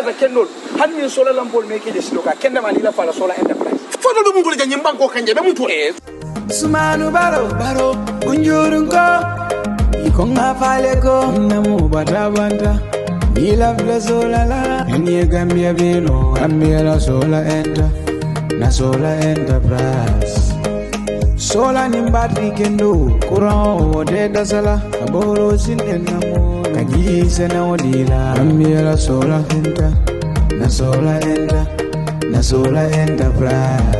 tata kendol hanni sola lampol meke de sloka kenda manila fala sola enterprise fodo do mungol ganyi banko kanje be mutu sumanu baro kunjurunko ikonga faleko namu badabanta ilafla sola la enye gambia beno gambia la sola enter na sola enterprise sola nimbati kendo kurao de dasala aboro sinenamo kaji sena odila gambia la sola enter na sola enter na sola enterprise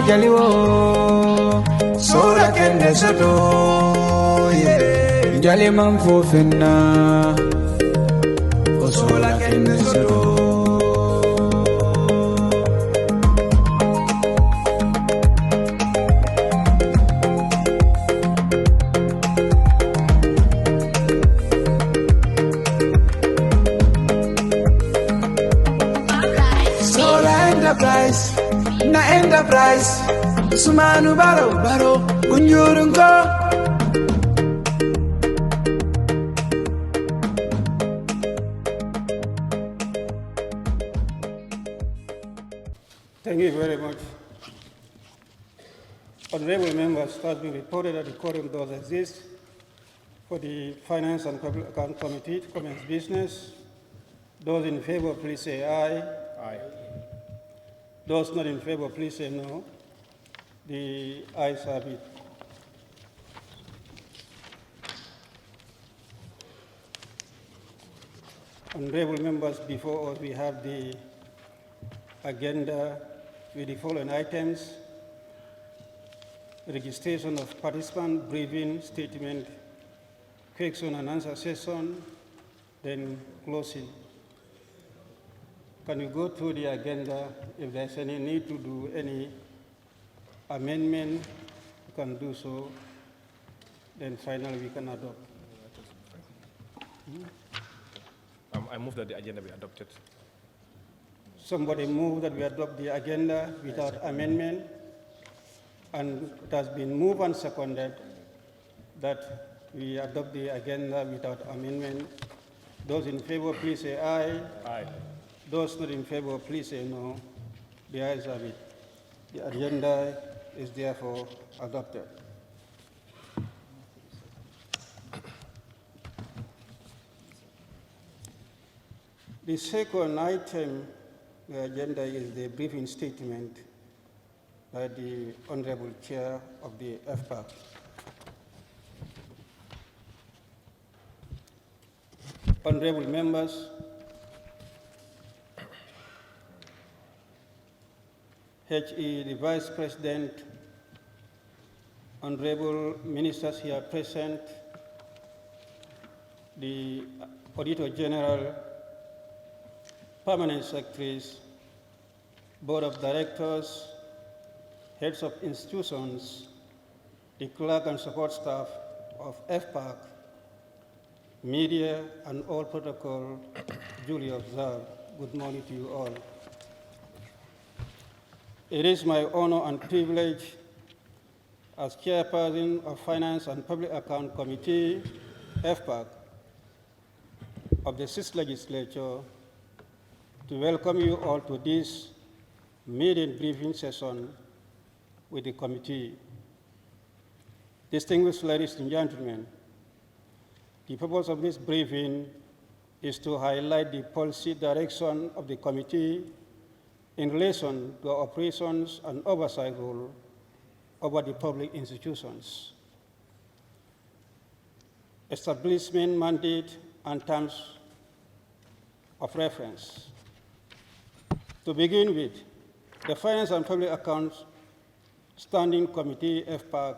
jaliwo sola kende soto jali man fofena o sola kende soto na enterprise sumanu baro kunjurunko. Thank you very much. Honorable members, it has been reported that the quorum does exist for the Finance and Public Account Committee to commence business. Those in favor, please say aye. Aye. Those not in favor, please say no. The ayes have it. Honorable members, before us we have the agenda with the following items: registration of participant, briefing, statement, question and answer session, then closing. Can you go through the agenda? If there's any need to do any amendment, you can do so. Then finally we can adopt. I move that the agenda be adopted. Somebody move that we adopt the agenda without amendment, and it has been moved and seconded that we adopt the agenda without amendment. Those in favor, please say aye. Aye. Those not in favor, please say no. The ayes have it. The agenda is therefore adopted. The second item on the agenda is the briefing statement by the Honorable Chair of the FPAC. Honorable members, HE, the Vice President, Honorable Ministers here present, the Auditor General, Permanent Secretaries, Board of Directors, Heads of Institutions, the Clerk and Support Staff of FPAC, media, and all protocol duly observed. Good morning to you all. It is my honor and privilege as Chairperson of Finance and Public Account Committee, FPAC, of the 6th Legislature to welcome you all to this maiden briefing session with the committee. Distinguished ladies and gentlemen, the purpose of this briefing is to highlight the policy direction of the committee in relation to our operations and oversight role over the public institutions, establishment mandate and terms of reference. To begin with, the Finance and Public Accounts Standing Committee, FPAC,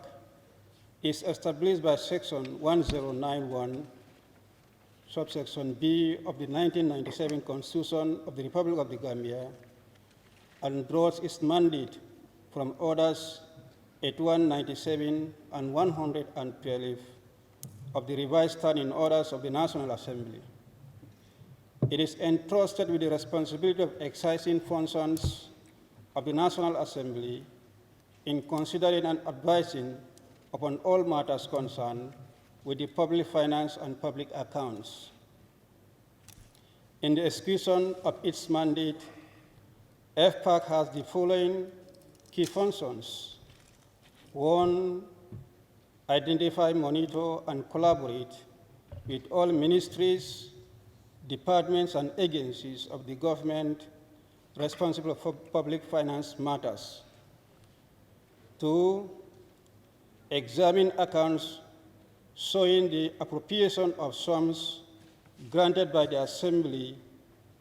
is established by Section 1091, subsection B of the 1997 Constitution of the Republic of the Gambia, and draws its mandate from Orders 8197 and 112 of the revised standing orders of the National Assembly. It is entrusted with the responsibility of exercising functions of the National Assembly in considering and advising upon all matters concerned with the public finance and public accounts. In the execution of its mandate, FPAC has the following key functions. 1, identify, monitor, and collaborate with all ministries, departments, and agencies of the government responsible for public finance matters. 2, examine accounts showing the appropriation of sums granted by the Assembly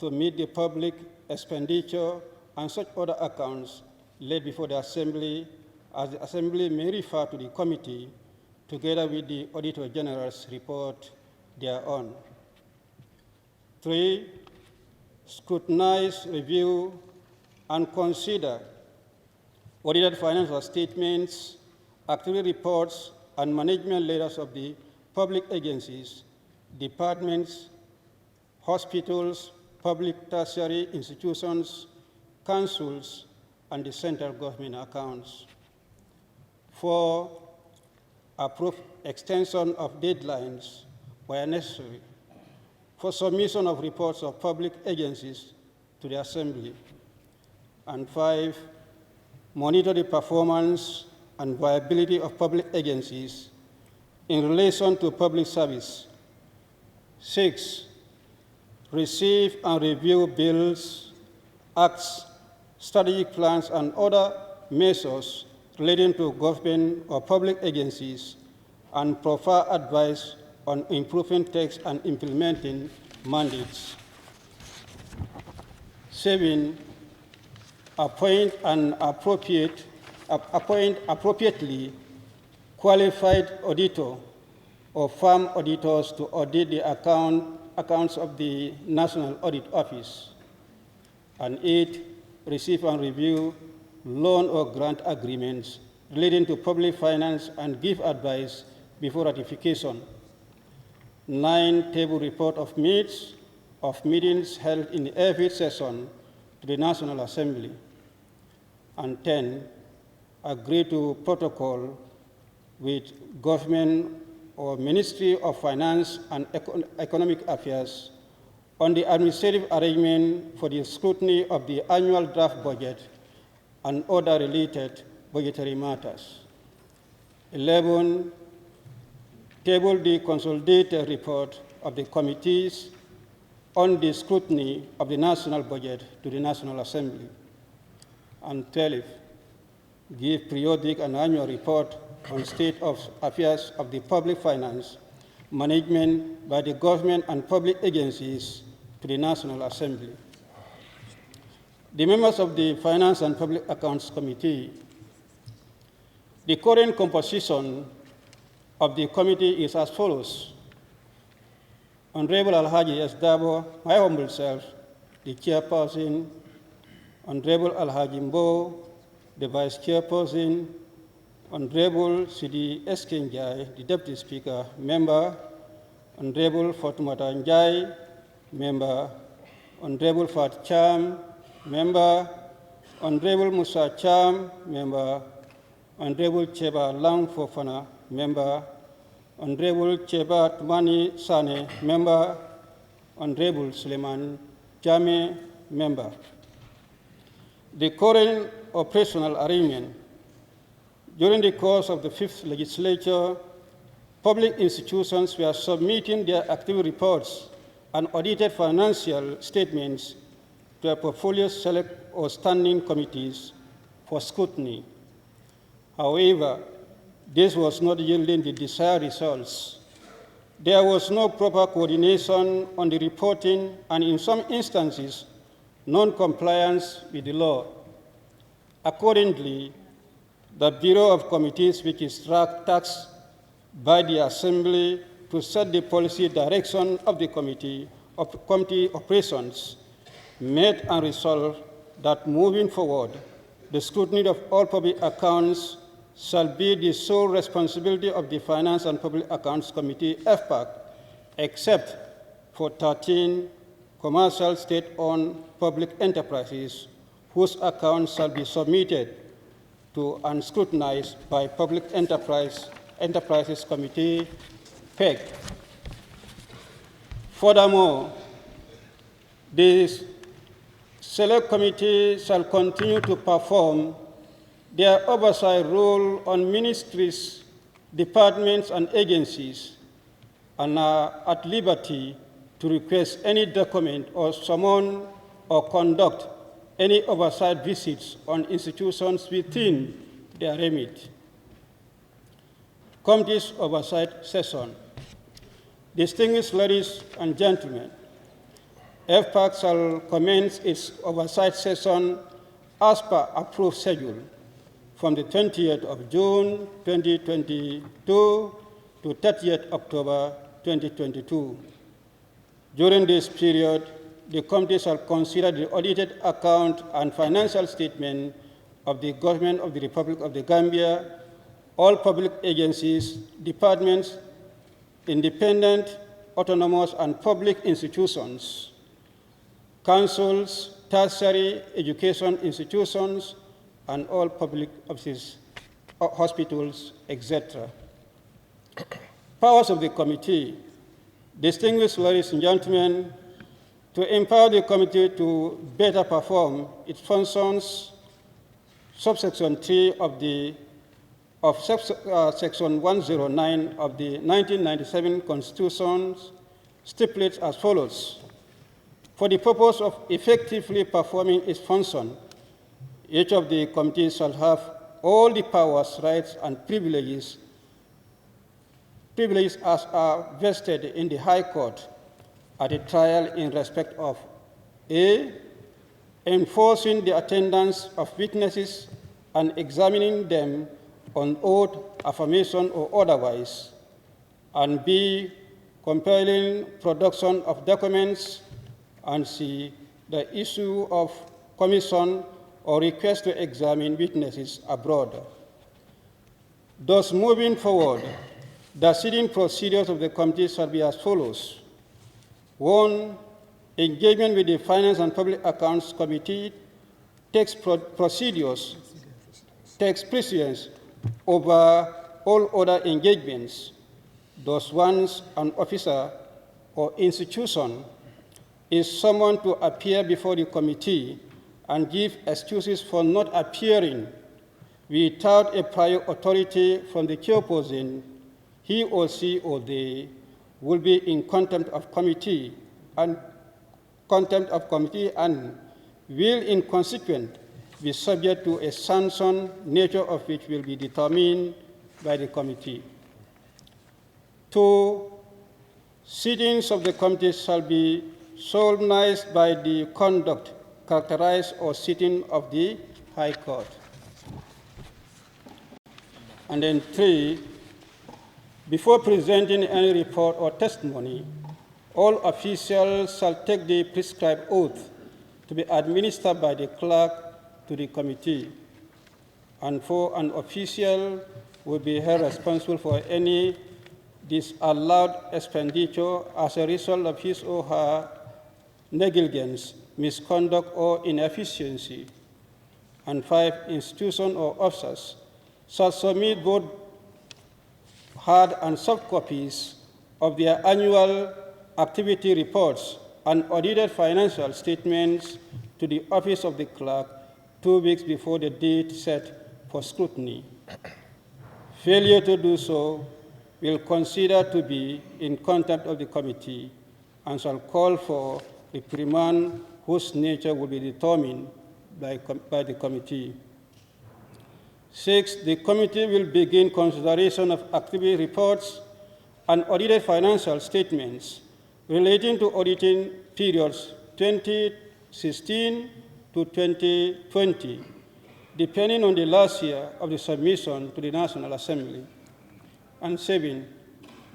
to meet the public expenditure and such other accounts laid before the Assembly, as the Assembly may refer to the committee together with the Auditor General's report thereon. 3, scrutinize, review, and consider audited financial statements, activity reports, and management letters of the public agencies, departments, hospitals, public tertiary institutions, councils, and the central government accounts. 4, approve extension of deadlines where necessary for submission of reports of public agencies to the Assembly. And 5, monitor the performance and viability of public agencies in relation to public service. 6, receive and review bills, acts, strategic plans, and other measures relating to government or public agencies, and provide advice on improving text and implementing mandates. 7, appoint appropriately qualified auditor or firm auditors to audit the accounts of the National Audit Office. And 8, receive and review loan or grant agreements relating to public finance and give advice before ratification. 9, table report of meetings held in every session to the National Assembly. And 10, agree to protocol with government or Ministry of Finance and Economic Affairs on the administrative arrangement for the scrutiny of the annual draft budget and other related budgetary matters. 11, table the consolidated report of the committees on the scrutiny of the national budget to the National Assembly. And 12, give periodic and annual report on state of affairs of the public finance management by the government and public agencies to the National Assembly. The members of the Finance and Public Accounts Committee, the current composition of the committee is as follows. Honorable Alhaji S. Dabo, my humble self, the chairperson, Honorable Alhaji Mbo, the vice chairperson, Honorable Sidi S. Kenjai, the deputy speaker, member, Honorable Fatoumata Njai, member, Honorable Fat Cham, member, Honorable Musa Cham, member, Honorable Cheba Lang Fofana, member, Honorable Cheba Tumani Sane, member, Honorable Suleiman Jame, member. The current operational arrangement. During the course of the 5th legislature, public institutions were submitting their activity reports and audited financial statements to a portfolio select or standing committees for scrutiny. However, this was not yielding the desired results. There was no proper coordination on the reporting, and in some instances, non-compliance with the law. Accordingly, the Bureau of Committees, which is tasked by the Assembly to set the policy direction of the committee operations, made and resolved that moving forward, the scrutiny of all public accounts shall be the sole responsibility of the Finance and Public Accounts Committee, FPAC, except for 13 commercial state-owned public enterprises whose accounts shall be submitted to and scrutinized by Public Enterprises Committee, PEC. Furthermore, The Select Committee shall continue to perform their oversight role on ministries, departments, and agencies, and are at liberty to request any document or summon or conduct any oversight visits on institutions within their remit. Committee's oversight session. Distinguished ladies and gentlemen, FPAC shall commence its oversight session as per approved schedule from the 20th of June 2022 to 30th October 2022. During this period, the committee shall consider the audited account and financial statement of the Government of the Republic of the Gambia, all public agencies, departments, independent, autonomous, and public institutions, councils, tertiary education institutions, and all public offices, hospitals, etc. Powers of the committee. Distinguished ladies and gentlemen, to empower the committee to better perform its functions, subsection 3 of section 109 of the 1997 Constitution stipulates as follows. For the purpose of effectively performing its function, each of the committees shall have all the powers, rights, and privileges as are vested in the High Court at a trial in respect of A, enforcing the attendance of witnesses and examining them on oath, affirmation, or otherwise, and B, compelling production of documents, and C, the issue of commission or request to examine witnesses abroad. Thus, moving forward, the sitting procedures of the committee shall be as follows. 1. Engagement with the Finance and Public Accounts Committee takes precedence over all other engagements. Thus, once an officer or institution is summoned to appear before the committee and give excuses for not appearing without a prior authority from the chairperson, he or she or they will be in contempt of committee and will in consequence be subject to a sanction, nature of which will be determined by the committee. 2. Sittings of the committee shall be solemnized by the conduct characterized or sitting of the High Court. And then 3, before presenting any report or testimony, all officials shall take the prescribed oath to be administered by the clerk to the committee. And 4, an official will be held responsible for any disallowed expenditure as a result of his or her negligence, misconduct, or inefficiency. And 5, institutions or officers shall submit both hard and soft copies of their annual activity reports and audited financial statements to the office of the clerk 2 weeks before the date set for scrutiny. Failure to do so will consider to be in contempt of the committee and shall call for reprimand whose nature will be determined by the committee. 6, the committee will begin consideration of activity reports and audited financial statements relating to auditing periods 2016 to 2020, depending on the last year of the submission to the National Assembly. And 7,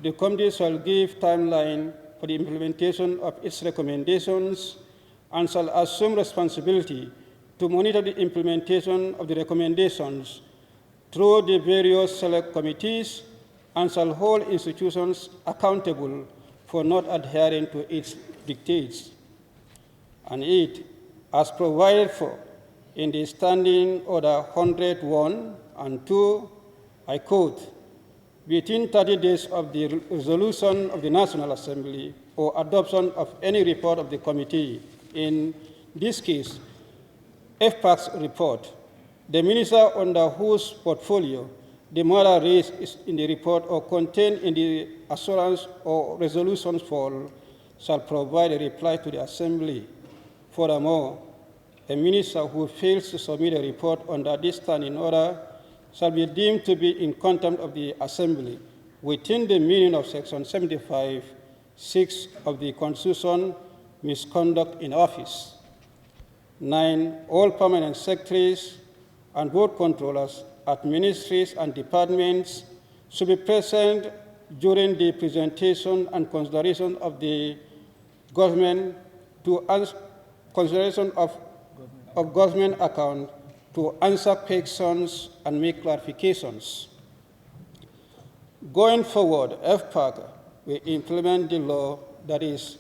the committee shall give timeline for the implementation of its recommendations and shall assume responsibility to monitor the implementation of the recommendations through the various select committees and shall hold institutions accountable for not adhering to its dictates. And 8, as provided for in the Standing Order 101 and 2, I quote, within 30 days of the resolution of the National Assembly or adoption of any report of the committee, In this case, FPAC's report, the minister under whose portfolio the matter raised is in the report or contained in the assurance or resolutions fall shall provide a reply to the Assembly. Furthermore, a minister who fails to submit a report under this standing order shall be deemed to be in contempt of the Assembly within the meaning of Section 75(6) of the Constitution, misconduct in office. 9, all permanent secretaries and board controllers at ministries and departments should be present during the presentation and consideration of the government government account to answer questions and make clarifications. Going forward, FPAC will implement the law, that is,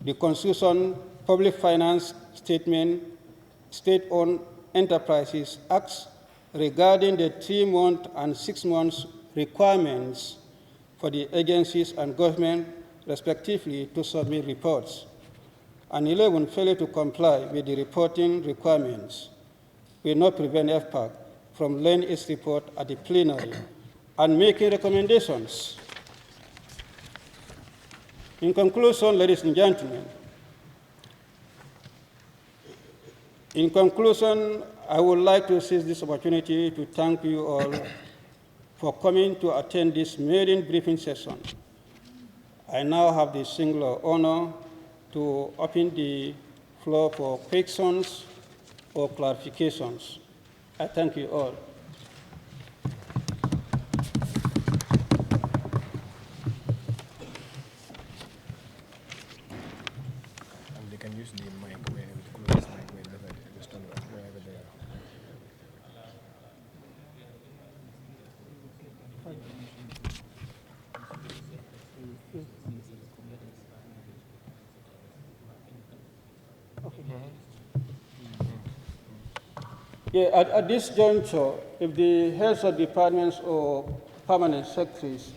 the Constitution, Public Finance Statement, State-Owned Enterprises Acts regarding the 3-month and 6 months requirements for the agencies and government, respectively, to submit reports. And 11, failure to comply with the reporting requirements will not prevent FPAC from laying its report at the plenary and making recommendations. In conclusion, ladies and gentlemen, I would like to seize this opportunity to thank you all for coming to attend this maiden briefing session. I now have the singular honor to open the floor for questions or clarifications. I thank you all. And they can use the mic where the closest mic wherever they stand wherever they are. Yeah, at this juncture, if the heads of departments or permanent secretaries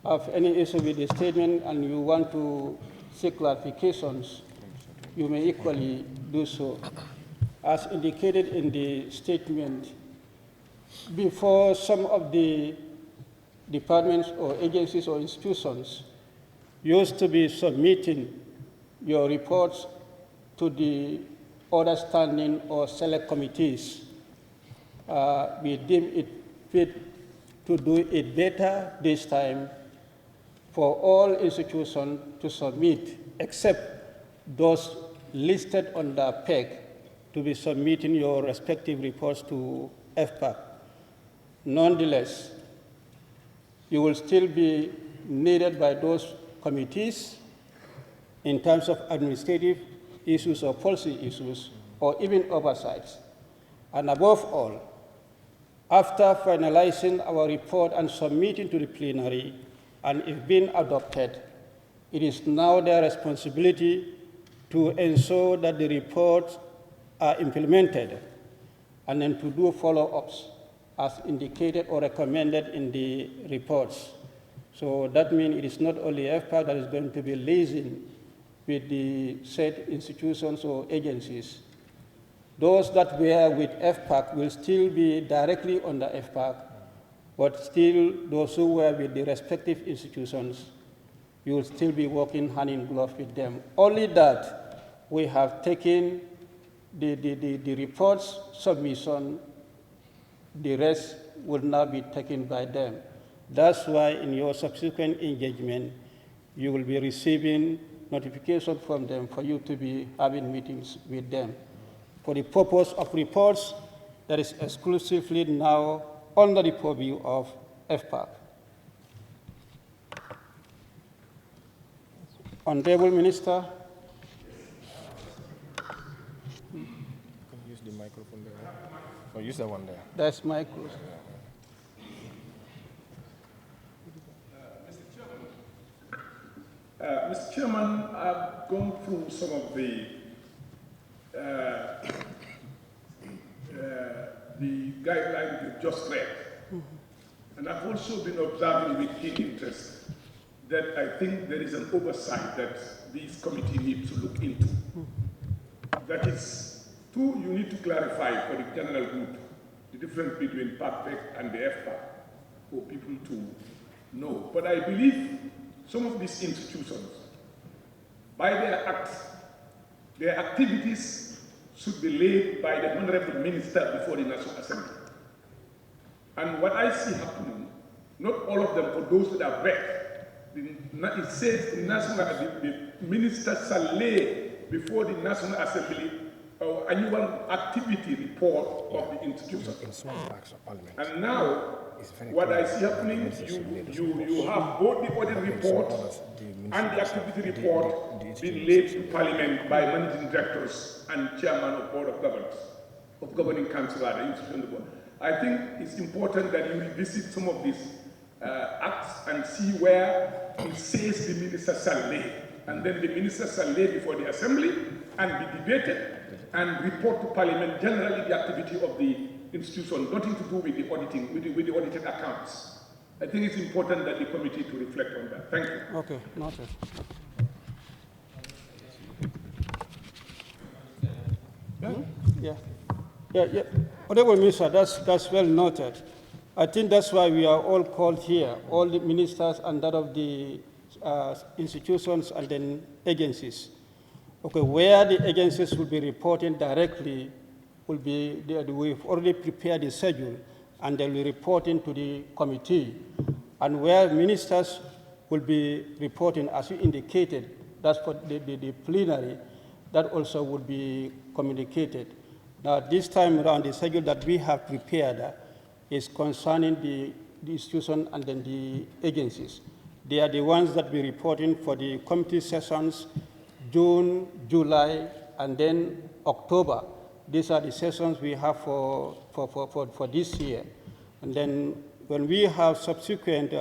have any issue with the statement and you want to seek clarifications, you may equally do so. As indicated in the statement, before some of the departments or agencies or institutions used to be submitting your reports to the other standing or select committees. We deem it fit to do it better this time for all institutions to submit, except those listed on the FPAC, to be submitting your respective reports to FPAC. Nonetheless, you will still be needed by those committees in terms of administrative issues or policy issues, or even oversights. And above all, after finalizing our report and submitting to the plenary, and if being adopted, it is now their responsibility to ensure that the reports are implemented, and then to do follow-ups as indicated or recommended in the reports. So that means it is not only FPAC that is going to be liaising with the said institutions or agencies. Those that were with FPAC will still be directly under FPAC, but still those who were with the respective institutions, you will still be working hand in glove with them. Only that we have taken the reports submission, the rest will now be taken by them. That's why in your subsequent engagement, you will be receiving notification from them for you to be having meetings with them. For the purpose of reports, that is exclusively now under the purview of FPAC. Honorable Minister. You can use the microphone there. Or use that one there. That's micro. Mr. Chairman, I've gone through some of the guidelines you just read, and I've also been observing with keen interest that I think there is an oversight that this committee needs to look into. That is, two, you need to clarify for the general good the difference between FPAC and the FPAC for people to know. But I believe some of these institutions, by their acts, their activities should be laid by the Honorable Minister before the National Assembly. And what I see happening, not all of them, for those that are read, it says the Minister shall lay before the National Assembly annual activity report of the institution. And now, what I see happening, you have both the audit report and the activity report being laid to Parliament by managing directors and chairman of Board of Governors, of Governing Council at the institution of the board. I think it's important that you revisit some of these acts and see where it says the minister shall lay. And then the minister shall lay before the Assembly and be debated and report to Parliament generally the activity of the institution, nothing to do with the auditing, with the audited accounts. I think it's important that the committee to reflect on that. Thank you. Okay, noted. Yeah. Honorable Minister, that's well noted. I think that's why we are all called here, all the ministers and that of the institutions and then agencies. Okay, where the agencies will be reporting directly will be, we've already prepared the schedule and they'll be reporting to the committee. And where ministers will be reporting, as you indicated, that's for the plenary, that also will be communicated. Now, this time around, the schedule that we have prepared is concerning the institution and then the agencies. They are the ones that will be reporting for the committee sessions, June, July, and then October. These are the sessions we have for this year. And then when we have subsequent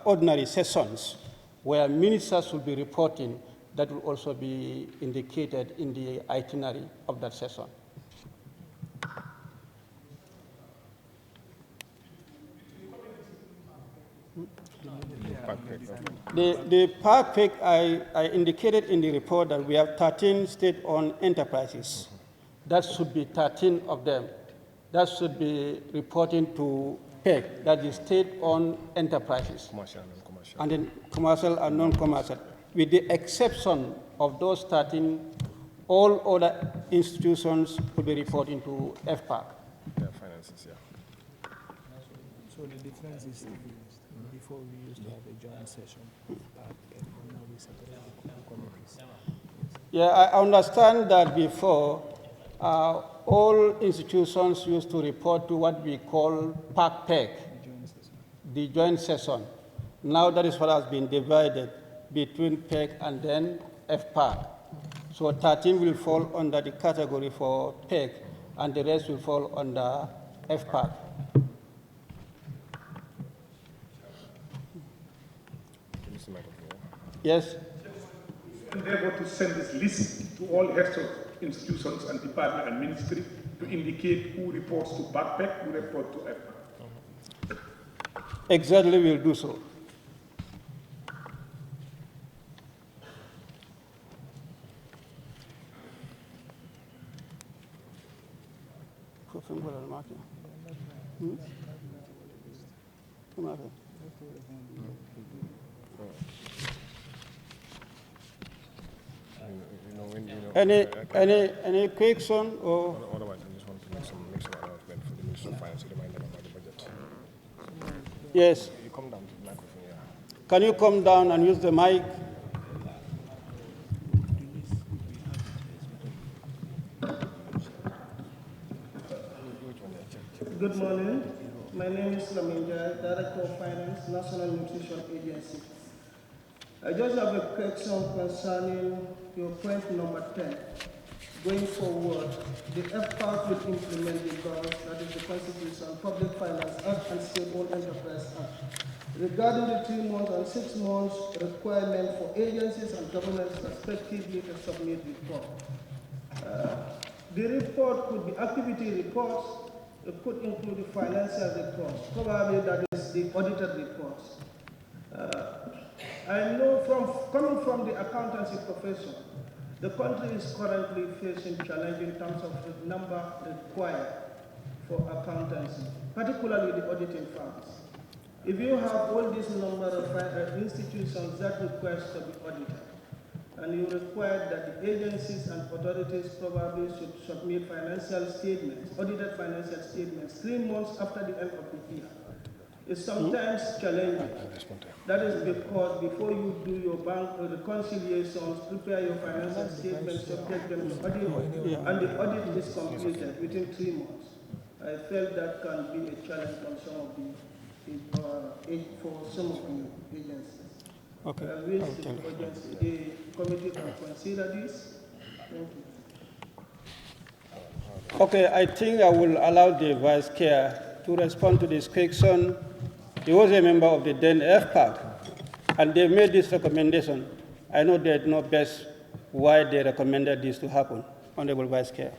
ordinary sessions where ministers will be reporting, that will also be indicated in the itinerary of that session. The FPAC, I indicated in the report that we have 13 state-owned enterprises. That should be 13 of them. That should be reporting to PEC, that is state-owned enterprises. Commercial and non-commercial. And then commercial and non-commercial. With the exception of those 13, all other institutions will be reporting to FPAC. Their finances, yeah. So the difference is before we used to have a joint session, but now we separate the committees. Yeah, I understand that before, all institutions used to report to what we call FPAC, the joint session. Now that is what has been divided between PEC and then FPAC. So 13 will fall under the category for PEC, and the rest will fall under FPAC. Yes? Endeavor to send this list to all heads of institutions and department and ministry to indicate who reports to PEC, who reports to FPAC. Exactly, we'll do so. Any question or? Otherwise, I just want to make some announcement for the Minister of Finance to remind them about the budget. Yes. You come down to the microphone, yeah. Can you come down and use the mic? Good morning. My name is Laminja, Director of Finance, National Nutrition Agency. I just have a question concerning your point number 10. Going forward, the FPAC will implement the laws, that is the Constitution, Public Finance Act, and State-Owned Enterprise Act. Regarding the 3 months and 6 months requirement for agencies and governments respectively to submit report. The report could be activity reports, it could include the financial reports, probably that is the audited reports. I know coming from the accountancy profession, the country is currently facing challenge in terms of the number required for accountancy, particularly the auditing firms. If you have all this number of institutions that request to be audited, and you require that the agencies and authorities probably should submit financial statements, audited financial statements, 3 months after the end of the year, it's sometimes challenging. That is because before you do your bank reconciliations, prepare your financial statements, subject them to audit, and the audit is completed within 3 months. I felt that can be a challenge on some of for some of the agencies. Okay. I wish the committee can consider this. Thank you. Okay, I think I will allow the Vice Chair to respond to this question. He was a member of the then FPAC, and they made this recommendation. I know they know best why they recommended this to happen. Honorable Vice Chair.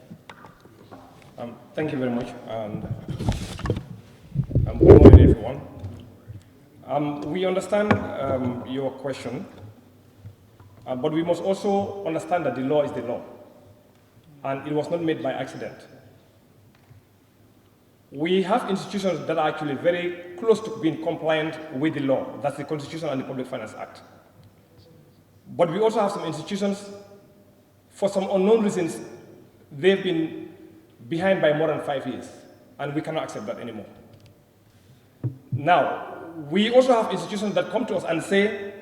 Thank you very much, and good morning, everyone. We understand your question, but we must also understand that the law is the law, and it was not made by accident. We have institutions that are actually very close to being compliant with the law. That's the Constitution and the Public Finance Act. But we also have some institutions, for some unknown reasons, they've been behind by more than 5 years, and we cannot accept that anymore. Now, we also have institutions that come to us and say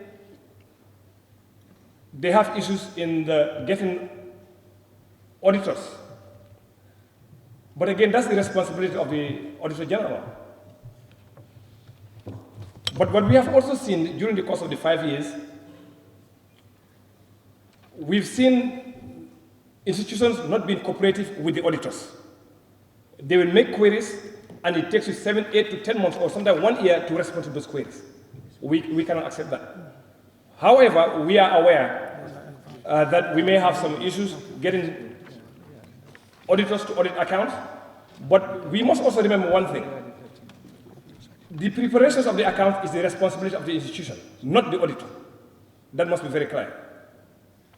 they have issues in getting auditors. But again, that's the responsibility of the Auditor General. But what we have also seen during the course of the 5 years, we've seen institutions not being cooperative with the auditors. They will make queries, and it takes you 7, 8 to 10 months, or sometimes 1 year to respond to those queries. We cannot accept that. However, we are aware that we may have some issues getting auditors to audit accounts, but we must also remember one thing. The preparations of the account is the responsibility of the institution, not the auditor. That must be very clear.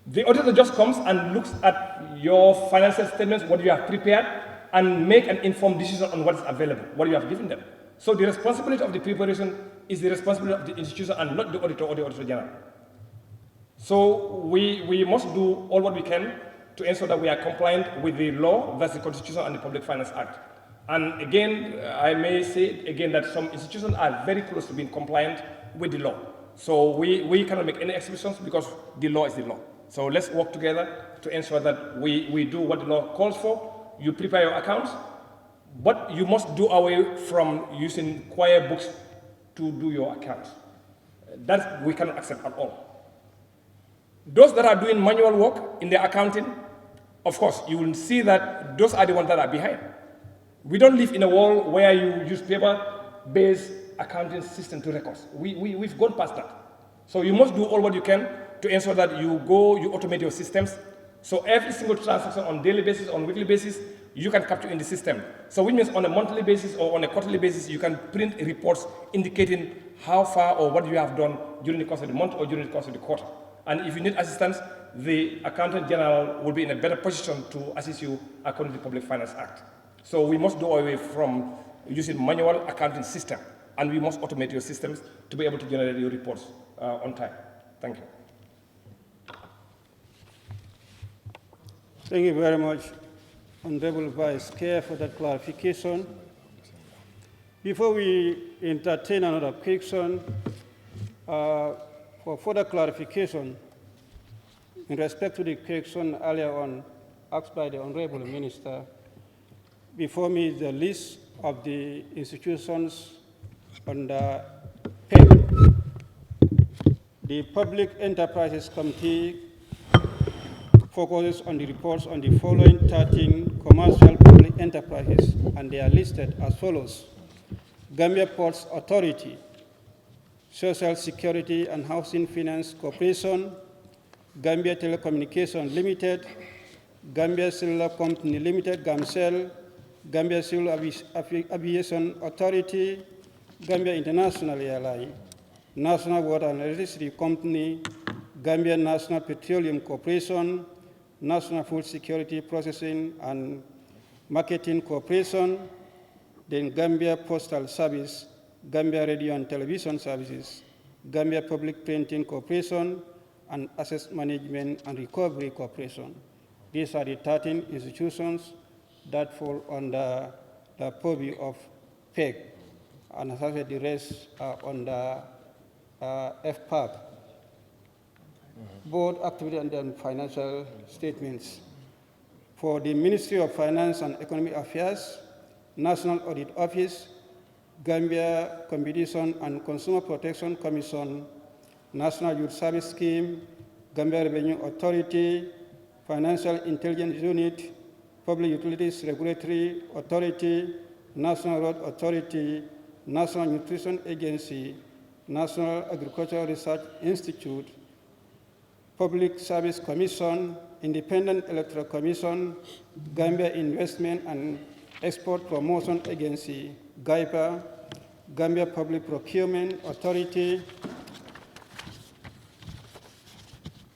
The auditor just comes and looks at your financial statements, what you have prepared, and make an informed decision on what is available, what you have given them. So the responsibility of the preparation is the responsibility of the institution and not the auditor or the Auditor General. So we must do all what we can to ensure that we are compliant with the law, that's the Constitution and the Public Finance Act. And again, I may say again that some institutions are very close to being compliant with the law. So we cannot make any exceptions because the law is the law. So let's work together to ensure that we do what the law calls for. You prepare your accounts, but you must do away from using choir books to do your accounts. That we cannot accept at all. Those that are doing manual work in their accounting, of course, you will see that those are the ones that are behind. We don't live in a world where you use paper-based accounting system to records. We've gone past that. So you must do all what you can to ensure that you automate your systems. So every single transaction on daily basis, on weekly basis, you can capture in the system. So which means on a monthly basis or on a quarterly basis, you can print reports indicating how far or what you have done during the course of the month or during the course of the quarter. And if you need assistance, the Accountant General will be in a better position to assist you according to the Public Finance Act. So we must go away from using manual accounting system, and we must automate your systems to be able to generate your reports on time. Thank you. Thank you very much, Honorable Vice Chair, for that clarification. Before we entertain another question, for further clarification, in respect to the question earlier on asked by the Honorable Minister, before me is the list of the institutions under FPAC. The Public Enterprises Committee focuses on the reports on the following 13 commercial public enterprises, and they are listed as follows: Gambia Ports Authority, Social Security and Housing Finance Corporation, Gambia Telecommunications Limited, Gambia Cellular Company Limited, GAMCEL, Gambia Civil Aviation Authority, Gambia International Airline, National Water and Electricity Company, Gambia National Petroleum Corporation, National Food Security Processing and Marketing Corporation, then Gambia Postal Service, Gambia Radio and Television Services, Gambia Public Printing Corporation, and Asset Management and Recovery Corporation. These are the 13 institutions that fall under the purview of FPAC, and as I said, the rest are under FPAC. Board activity and then financial statements. For the Ministry of Finance and Economic Affairs, National Audit Office, Gambia Competition and Consumer Protection Commission, National Youth Service Scheme, Gambia Revenue Authority, Financial Intelligence Unit, Public Utilities Regulatory Authority, National Road Authority, National Nutrition Agency, National Agricultural Research Institute, Public Service Commission, Independent Electoral Commission, Gambia Investment and Export Promotion Agency, GAIPA, Gambia Public Procurement Authority,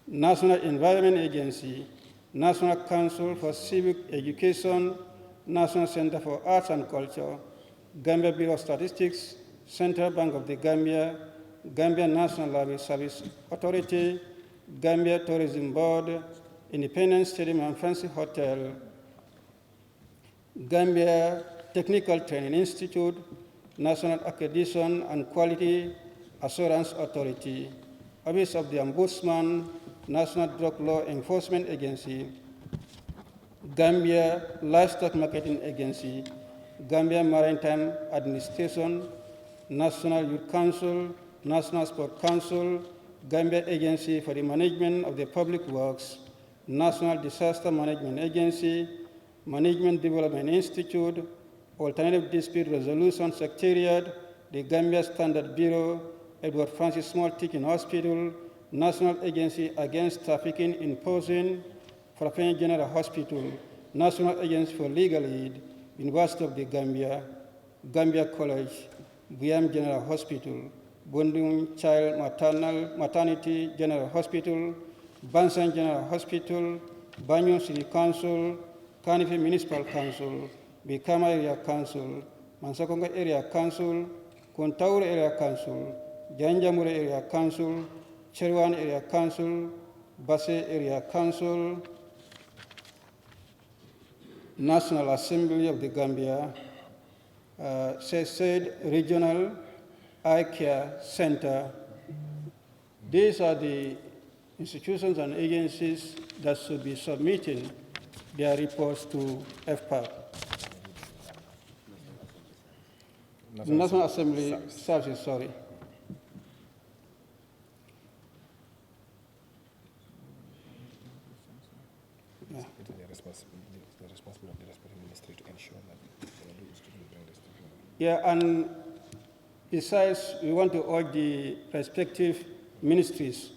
National Environment Agency, National Council for Civic Education, National Center for Arts and Culture, Gambia Bureau of Statistics, Central Bank of the Gambia, Gambia National Library Service Authority, Gambia Tourism Board, Independence Stadium and Fancy Hotel, Gambia Technical Training Institute, National Accreditation and Quality Assurance Authority, Office of the Ombudsman, National Drug Law Enforcement Agency, Gambia Livestock Marketing Agency, Gambia Maritime Administration, National Youth Council, National Sport Council, Gambia Agency for the Management of the Public Works, National Disaster Management Agency, Management Development Institute, Alternative Dispute Resolution Secretariat, the Gambia Standard Bureau, Edward Francis Small Teaching Hospital, National Agency Against Trafficking in Person, Farafenni General Hospital, National Agency for Legal Aid, University of the Gambia, Gambia College, Guam General Hospital, Bundung Child Maternity General Hospital, Bansan General Hospital, Banyo City Council, Kanifi Municipal Council, Bikama Area Council, Mansakonga Area Council, Kontaur Area Council, Janjamure Area Council, Cherwan Area Council, Basse Area Council, National Assembly of the Gambia, said Regional Eye Care Center. These are the institutions and agencies that should be submitting their reports to FPAC. National Assembly Services, sorry. Yeah. It is the responsibility of the respective ministry to ensure that they bring this to him. Yeah, and besides, we want to urge the respective ministries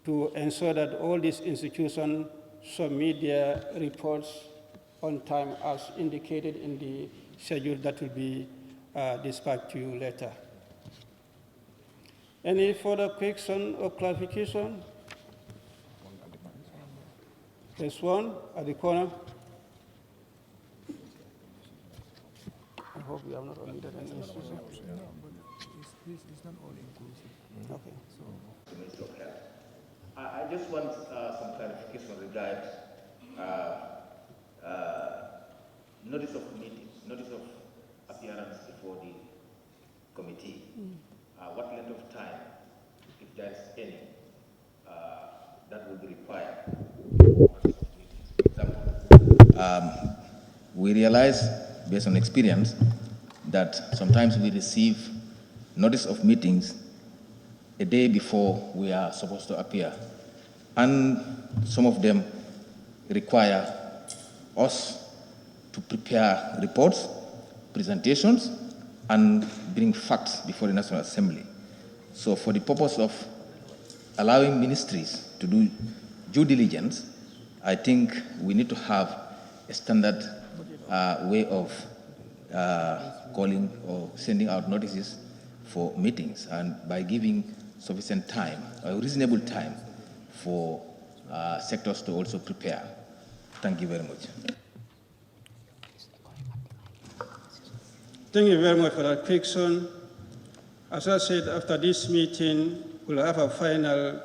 to ensure that all these institutions submit their reports on time as indicated in the schedule that will be dispatched to you later. Any further question or clarification? There's one at the corner. I hope we have not omitted any institution. No, but it's not all inclusive. Okay. The Minister of Health. I just want some clarification regarding notice of meetings, notice of appearance before the committee. What length of time, if there is any, that will be required? For example, we realize, based on experience, that sometimes we receive notice of meetings a day before we are supposed to appear. And some of them require us to prepare reports, presentations, and bring facts before the National Assembly. So for the purpose of allowing ministries to do due diligence, I think we need to have a standard way of calling or sending out notices for meetings and by giving sufficient time, a reasonable time for sectors to also prepare. Thank you very much. Thank you very much for that question. As I said, after this meeting, we'll have a final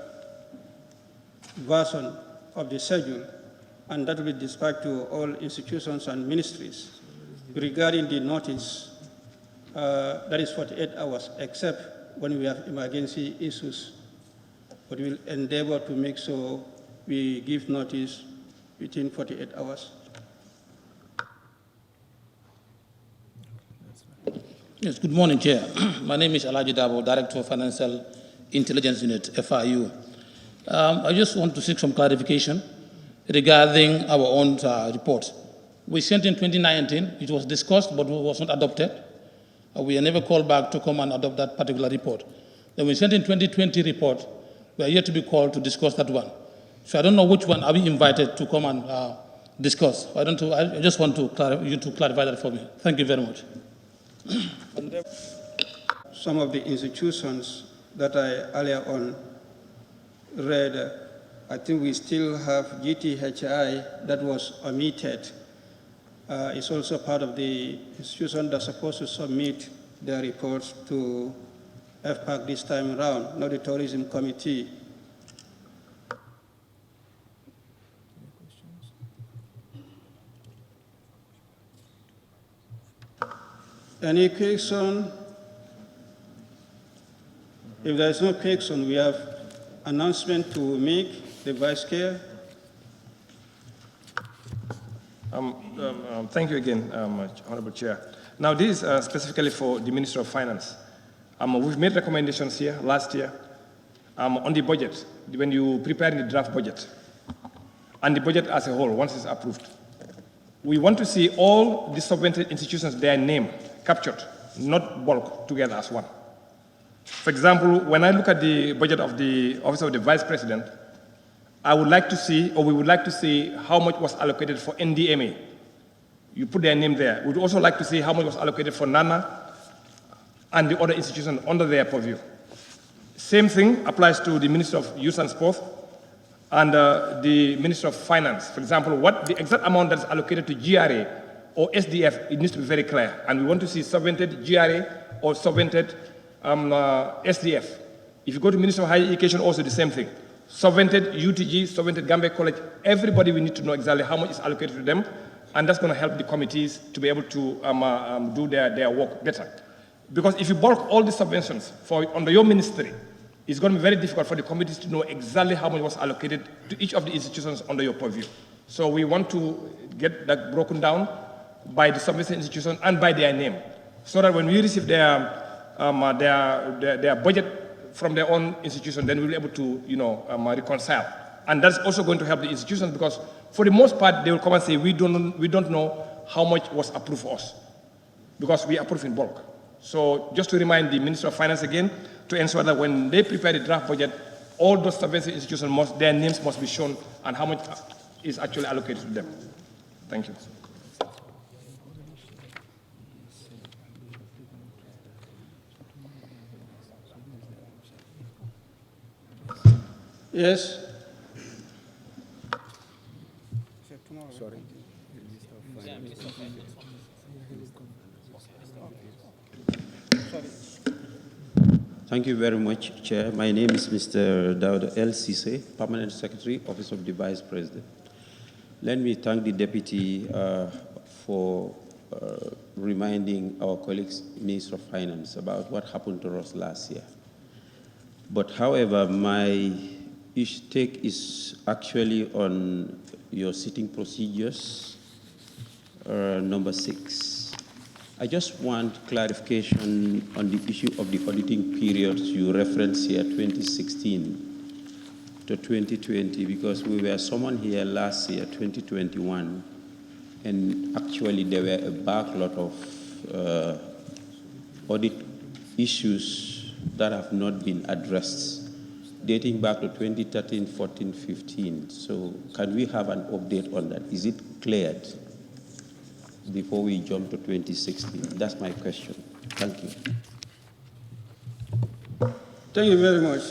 version of the schedule, and that will be dispatched to all institutions and ministries regarding the notice. That is 48 hours, except when we have emergency issues. But we'll endeavor to make sure we give notice within 48 hours. Yes, good morning, Chair. My name is Alaji Dabo, Director of Financial Intelligence Unit, FIU. I just want to seek some clarification regarding our own report. We sent in 2019, it was discussed, but it was not adopted. We were never called back to come and adopt that particular report. Then we sent in 2020 report, we are yet to be called to discuss that one. So I don't know which one are we invited to come and discuss. I just want you to clarify that for me. Thank you very much. Some of the institutions that I earlier on read, I think we still have GTHI that was omitted. It's also part of the institution that's supposed to submit their reports to FPAC this time around, not the Tourism Committee. Any question? If there is no question, we have announcement to make, the Vice Chair. Thank you again, Honorable Chair. Now, this is specifically for the Minister of Finance. We've made recommendations here last year on the budget, when you prepare the draft budget, and the budget as a whole, once it's approved. We want to see all the subvented institutions, their name captured, not bulk together as one. For example, when I look at the budget of the Office of the Vice President, I would like to see, or we would like to see, how much was allocated for NDMA. You put their name there. We would also like to see how much was allocated for NANA and the other institutions under their purview. Same thing applies to the Minister of Youth and Sport and the Minister of Finance. For example, what the exact amount that is allocated to GRA or SDF, it needs to be very clear. And we want to see subvented GRA or subvented SDF. If you go to Minister of Higher Education, also the same thing. Subvented UTG, subvented Gambia College, everybody we need to know exactly how much is allocated to them, and that's going to help the committees to be able to do their work better. Because if you bulk all the subventions under your ministry, it's going to be very difficult for the committees to know exactly how much was allocated to each of the institutions under your purview. So we want to get that broken down by the subvention institution and by their name, so that when we receive their budget from their own institution, then we'll be able to, reconcile. And that's also going to help the institutions, because for the most part, they will come and say, we don't know how much was approved for us, because we approve in bulk. So just to remind the Minister of Finance again, to ensure that when they prepare the draft budget, all those subvention institutions, their names must be shown and how much is actually allocated to them. Thank you. Yes. Sorry. Thank you very much, Chair. My name is Mr. Daud L. Sise, Permanent Secretary, Office of the Vice President. Let me thank the Deputy for reminding our colleagues, Minister of Finance, about what happened to us last year. But however, my take is actually on your sitting procedures, number 6. I just want clarification on the issue of the auditing periods you reference here, 2016 to 2020, because we were summoned here last year, 2021, and actually there were a backlog of audit issues that have not been addressed, dating back to 2013, 14, 15. So can we have an update on that? Is it cleared before we jump to 2016? That's my question. Thank you. Thank you very much.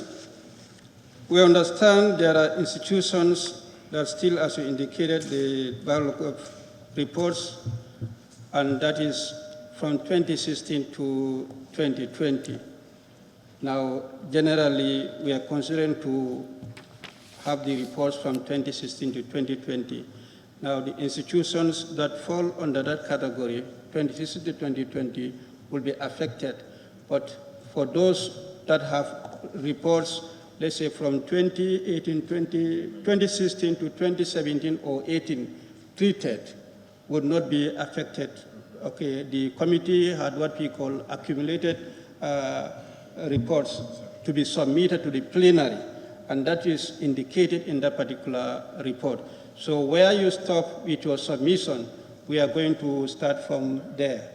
We understand there are institutions that still, as you indicated, the backlog of reports, and that is from 2016 to 2020. Now, generally, we are considering to have the reports from 2016 to 2020. Now, the institutions that fall under that category, 2016 to 2020, will be affected. But for those that have reports, let's say from 2016 to 2017 or 18, treated, would not be affected. Okay, the committee had what we call accumulated reports to be submitted to the plenary, and that is indicated in that particular report. So where you stop with your submission, we are going to start from there.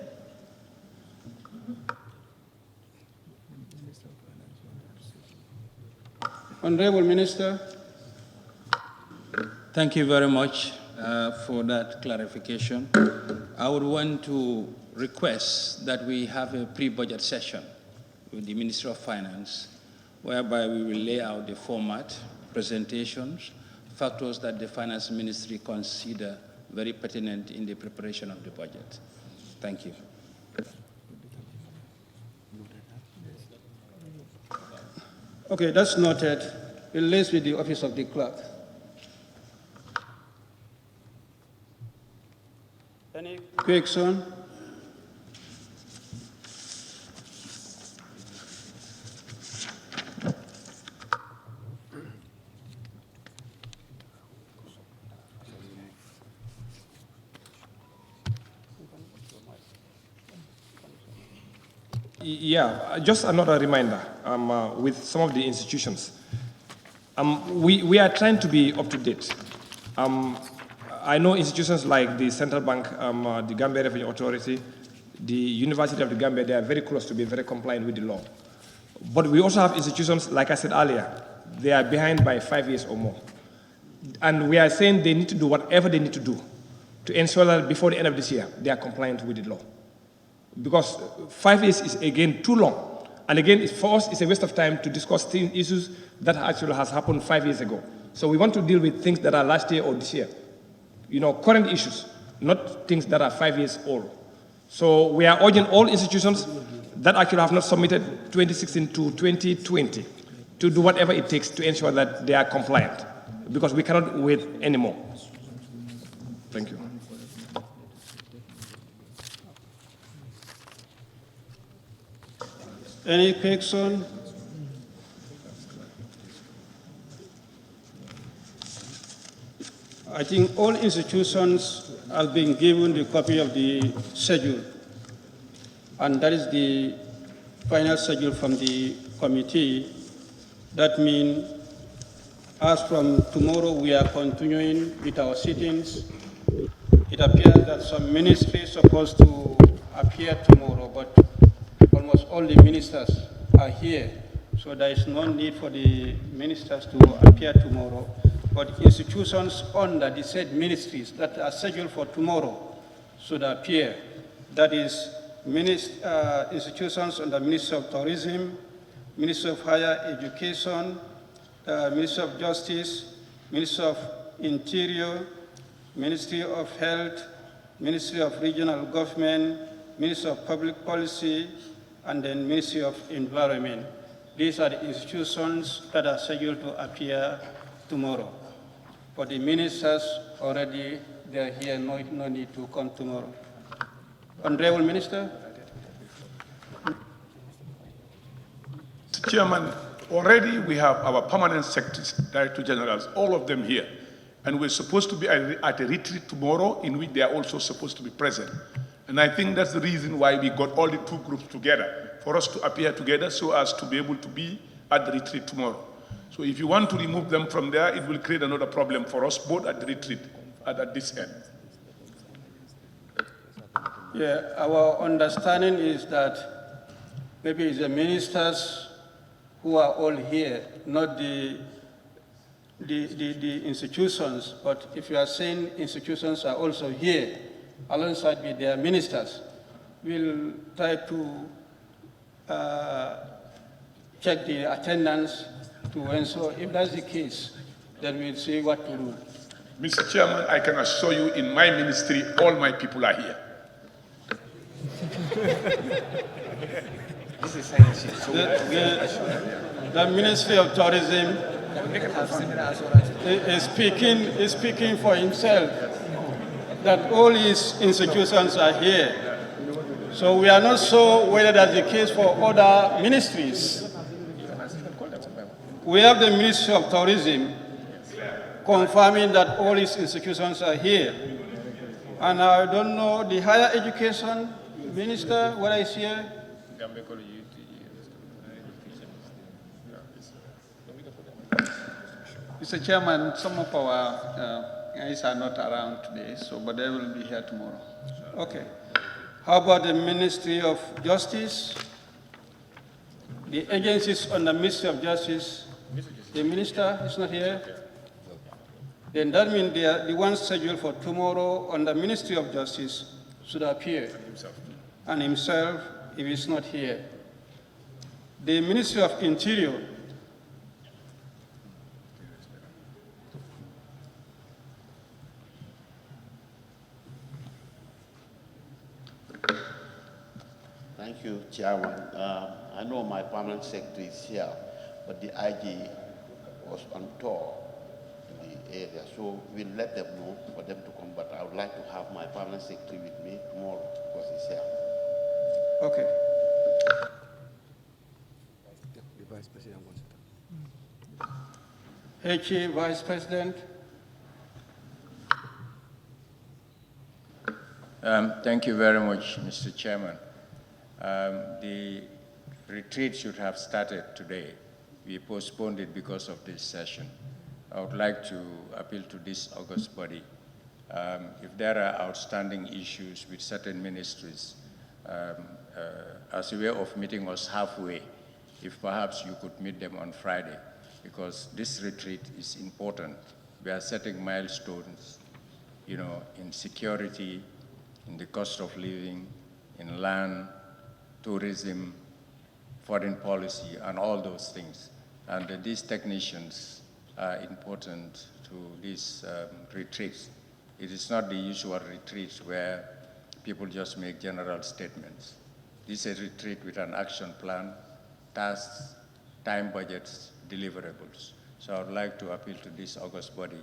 Honorable Minister. Thank you very much for that clarification. I would want to request that we have a pre-budget session with the Ministry of Finance, whereby we will lay out the format, presentations, factors that the Finance Ministry consider very pertinent in the preparation of the budget. Thank you. Okay, that's noted. We'll liaise with the Office of the Clerk. Any question? Yeah, just another reminder with some of the institutions. We are trying to be up to date. I know institutions like the Central Bank, the Gambia Revenue Authority, the University of the Gambia, they are very close to be very compliant with the law. But we also have institutions, like I said earlier, they are behind by 5 years or more. And we are saying they need to do whatever they need to do to ensure that before the end of this year, they are compliant with the law. Because 5 years is, again, too long. And again, for us, it's a waste of time to discuss issues that actually has happened 5 years ago. So we want to deal with things that are last year or this year. You know, current issues, not things that are 5 years old. So we are urging all institutions that actually have not submitted 2016 to 2020 to do whatever it takes to ensure that they are compliant, because we cannot wait anymore. Thank you. Any question? I think all institutions have been given the copy of the schedule, and that is the final schedule from the committee. That means, as from tomorrow, we are continuing with our sittings. It appears that some ministries are supposed to appear tomorrow, but almost all the ministers are here, so there is no need for the ministers to appear tomorrow. But institutions under the said ministries that are scheduled for tomorrow should appear. That is institutions under Ministry of Tourism, Ministry of Higher Education, Ministry of Justice, Ministry of Interior, Ministry of Health, Ministry of Regional Government, Ministry of Public Policy, and then Ministry of Environment. These are the institutions that are scheduled to appear tomorrow. For the ministers, already they are here, no need to come tomorrow. Honorable Minister. Mr. Chairman, already we have our permanent secretaries, Director Generals, all of them here. And we're supposed to be at a retreat tomorrow in which they are also supposed to be present. And I think that's the reason why we got all the two groups together, for us to appear together so as to be able to be at the retreat tomorrow. So if you want to remove them from there, it will create another problem for us, both at the retreat and at this end. Yeah, our understanding is that maybe it's the ministers who are all here, not the institutions. But if you are saying institutions are also here, alongside with their ministers, we'll try to check the attendance to ensure if that's the case, then we'll see what to do. Mr. Chairman, I can assure you in my ministry, all my people are here. The Ministry of Tourism is speaking for himself that all his institutions are here. So we are not sure whether that's the case for other ministries. We have the Ministry of Tourism confirming that all its institutions are here. And I don't know the higher education minister, whether he's here. Mr. Chairman, some of our guys are not around today, but they will be here tomorrow. Okay. How about the Ministry of Justice? The agencies on the Ministry of Justice, the minister is not here. Then that means they are the ones scheduled for tomorrow on the Ministry of Justice should appear. And himself, if he's not here. The Ministry of Interior, Thank you, Chairman. I know my permanent secretary is here, but the IG was on tour in the area, so we'll let them know for them to come, but I would like to have my permanent secretary with me tomorrow because he's here. Okay. The Vice President wants to talk. HE Vice President. Thank you very much, Mr. Chairman. The retreat should have started today. We postponed it because of this session. I would like to appeal to this august body. If there are outstanding issues with certain ministries, as a way of meeting us halfway, if perhaps you could meet them on Friday, because this retreat is important. We are setting milestones, in security, in the cost of living, in land, tourism, foreign policy, and all those things. And these technicians are important to these retreats. It is not the usual retreats where people just make general statements. This is a retreat with an action plan, tasks, time budgets, deliverables. So I would like to appeal to this august body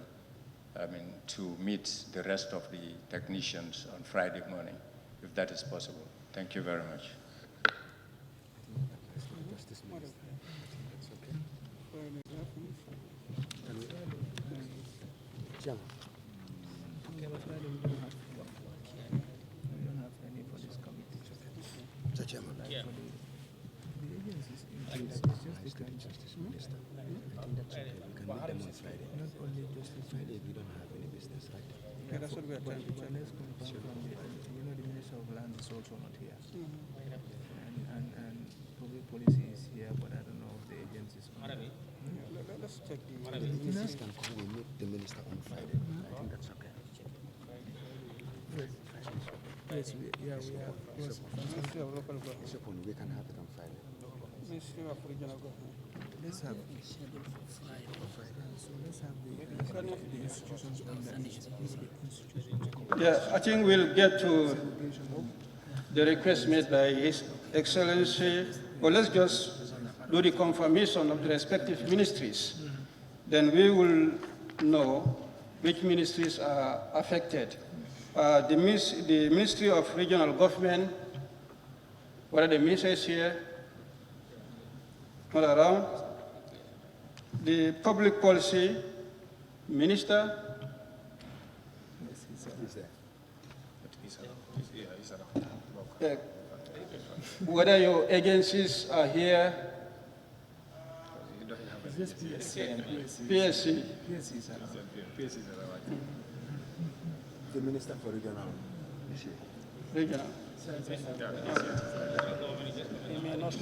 to meet the rest of the technicians on Friday morning, if that is possible. Thank you very much. That's what we are trying to check. Let's confirm from the Minister of Land is also not here. And public policy is here, but I don't know if the agencies are here. Let's check the ministers can come. We meet the minister on Friday. I think that's okay. Yes, we are. Ministry of Local Government. We can have it on Friday. Ministry of Regional Government. Let's have scheduled for Friday. So let's have the institutions on that. Yeah, I think we'll get to the request made by His Excellency. Well, let's just do the confirmation of the respective ministries. Then we will know which ministries are affected. The Ministry of Regional Government, what are the ministers here? Not around. The Public Policy Minister. Whether your agencies are here. PSC. The Minister for Regional. Regional.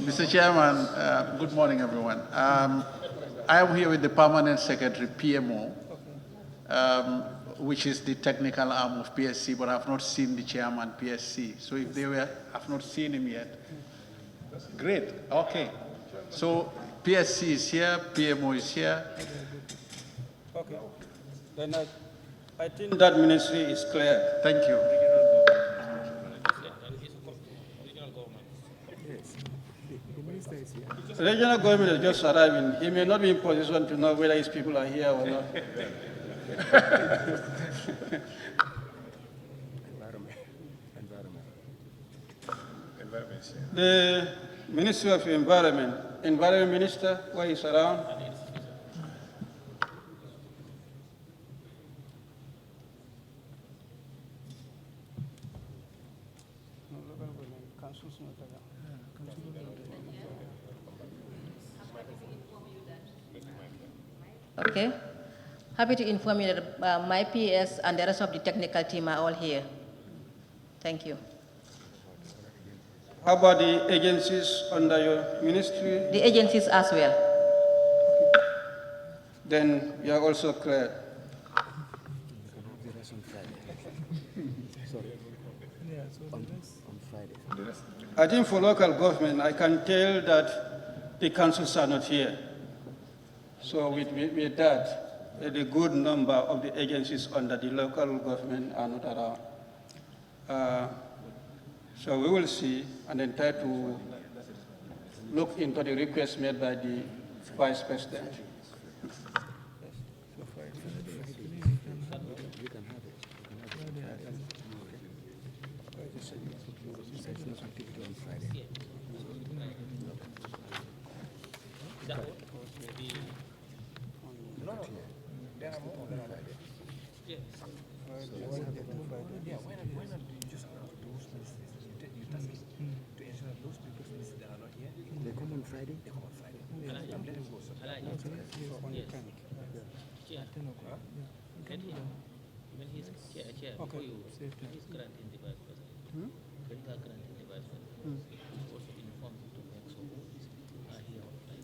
Mr. Chairman, good morning, everyone. I am here with the Permanent Secretary Pmo, which is the technical arm of PSC, but I have not seen the chairman PSC. So if they were, I've not seen him yet. Great, okay. So PSC is here, PMO is here. Okay. Then I think that ministry is clear. Thank you. Regional government is just arriving. He may not be in position to know whether his people are here or not. The Ministry of Environment Minister, where is around? Okay. Happy to inform you that my PS and the rest of the technical team are all here. Thank you. How about the agencies under your ministry? The agencies as well. Then we are also clear. I think for local government, I can tell that the councils are not here. So with that, a good number of the agencies under the local government are not around. So we will see and then try to look into the request made by the Vice President.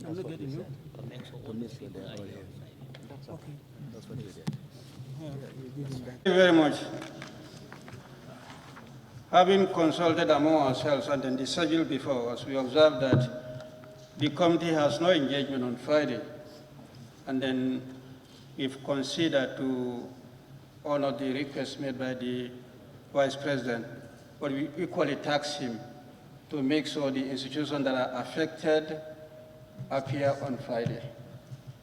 I'm not getting you. Thank you very much. Having consulted among ourselves and then the schedule before us, we observed that the committee has no engagement on Friday, and then we've considered to honor the request made by the Vice President, but we equally task him to make sure the institutions that are affected appear on Friday.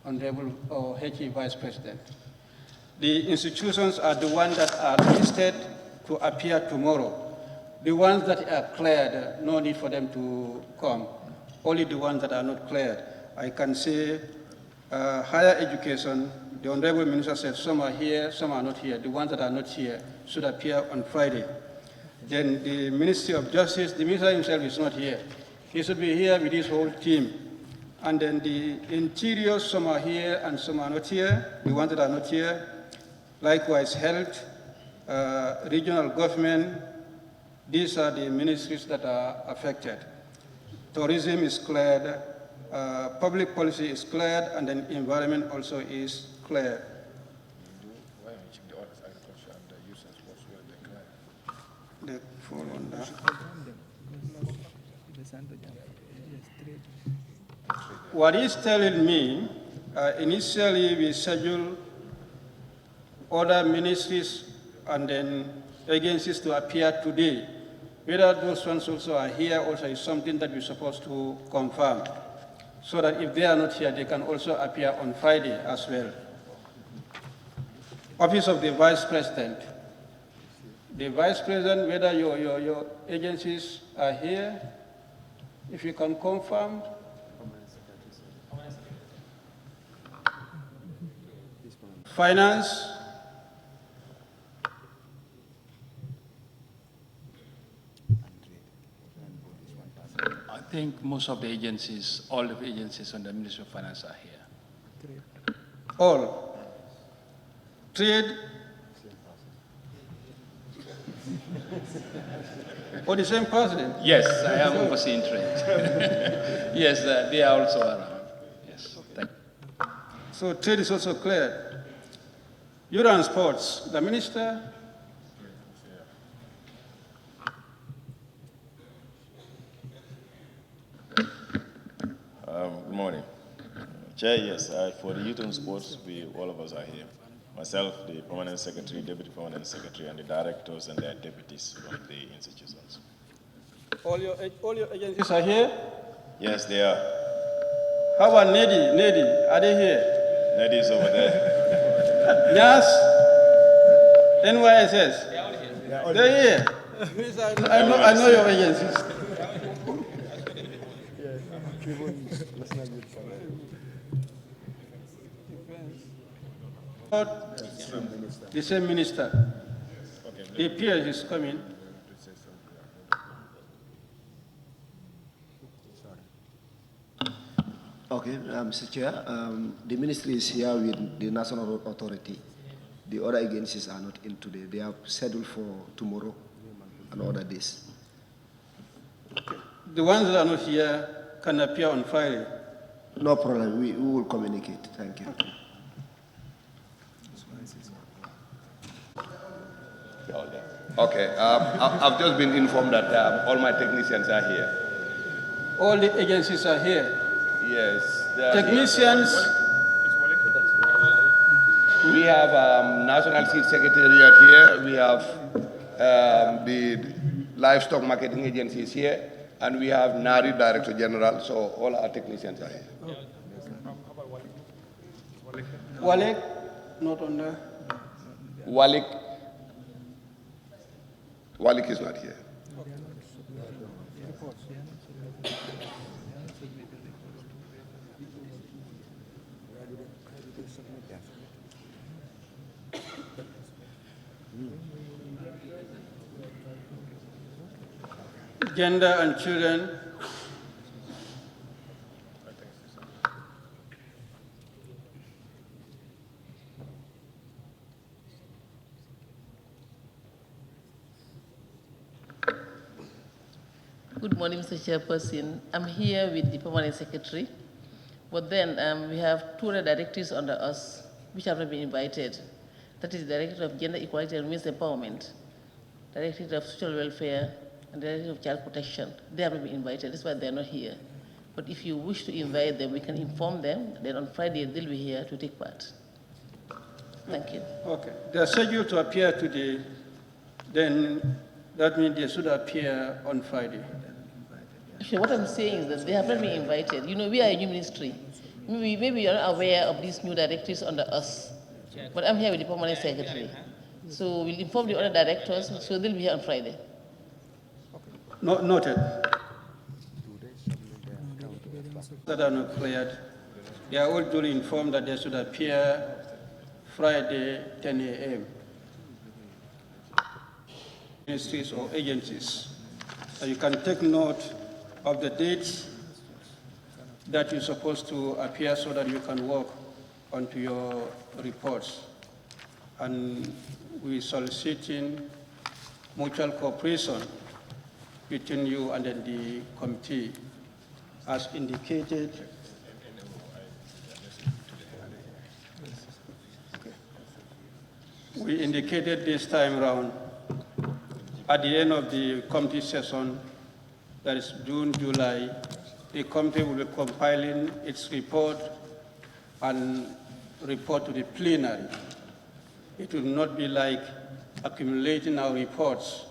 Honorable HE Vice President. The institutions are the ones that are listed to appear tomorrow. The ones that are cleared, no need for them to come. Only the ones that are not cleared. I can say higher education, the Honorable Minister said some are here, some are not here. The ones that are not here should appear on Friday. Then the Ministry of Justice, the Minister himself is not here. He should be here with his whole team. And then the Interior, some are here and some are not here, the ones that are not here. Likewise, Health, Regional Government, these are the ministries that are affected. Tourism is cleared, Public Policy is cleared, and then Environment also is cleared. Why don't you check the orders, agriculture and use and sports where they They fall under. What he's telling me, initially we scheduled other ministries and then agencies to appear today. Whether those ones also are here also is something that we're supposed to confirm, so that if they are not here, they can also appear on Friday as well. Office of the Vice President. The Vice President, whether your agencies are here, if you can confirm. Finance. I think most of the agencies, all the agencies under the Ministry of Finance are here. All. Trade. Or the same president? Yes, I am overseeing trade. Yes, they are also around. Yes, thank you. So trade is also cleared. Youth and sports, the minister. Good morning. Chair, yes. For the youth and sports, all of us are here. Myself, the permanent secretary, deputy permanent secretary, and the directors and their deputies from the institutions. All your agencies are here? Yes, they are. How about Nedi? Nedi, are they here? Nedi is over there. Yes. NYSS? They're here. I know your agencies. The same minister. The peer is coming. Okay, Mr. Chair, the ministry is here with the National Road Authority. The other agencies are not in today. They are scheduled for tomorrow and other days. The ones that are not here can appear on Friday. No problem. We will communicate. Thank you. Okay. I've just been informed that all my technicians are here. All the agencies are here. Yes. Technicians. We have National Seed Secretariat here. We have the Livestock Marketing Agencies here. And we have NARI Director General. So all our technicians are here. Walek, not on there. Walik is not here. Gender and children. Good morning, Mr. Chairperson. I'm here with the Permanent Secretary, but then we have two other directives under us which have not been invited. That is the Director of Gender Equality and Women's Empowerment, Director of Social Welfare, and Director of Child Protection. They have not been invited, that's why they're not here. But if you wish to invite them, we can inform them, then on Friday they'll be here to take part. Thank you. Okay. They are scheduled to appear today, then that means they should appear on Friday. Actually, what I'm saying is that they have not been invited. You know, we are a new ministry. Maybe you're not aware of these new directives under us. But I'm here with the Permanent Secretary. So we'll inform the other directors, so they'll be here on Friday. Noted. That are not cleared. They are all duly informed that they should appear Friday, 10 a.m. Ministries or agencies. So you can take note of the dates that you're supposed to appear so that you can work onto your reports. And we're soliciting mutual cooperation between you and then the committee as indicated. We indicated this time around at the end of the committee session, that is June, July, the committee will be compiling its report and report to the plenary. It will not be like accumulating our reports.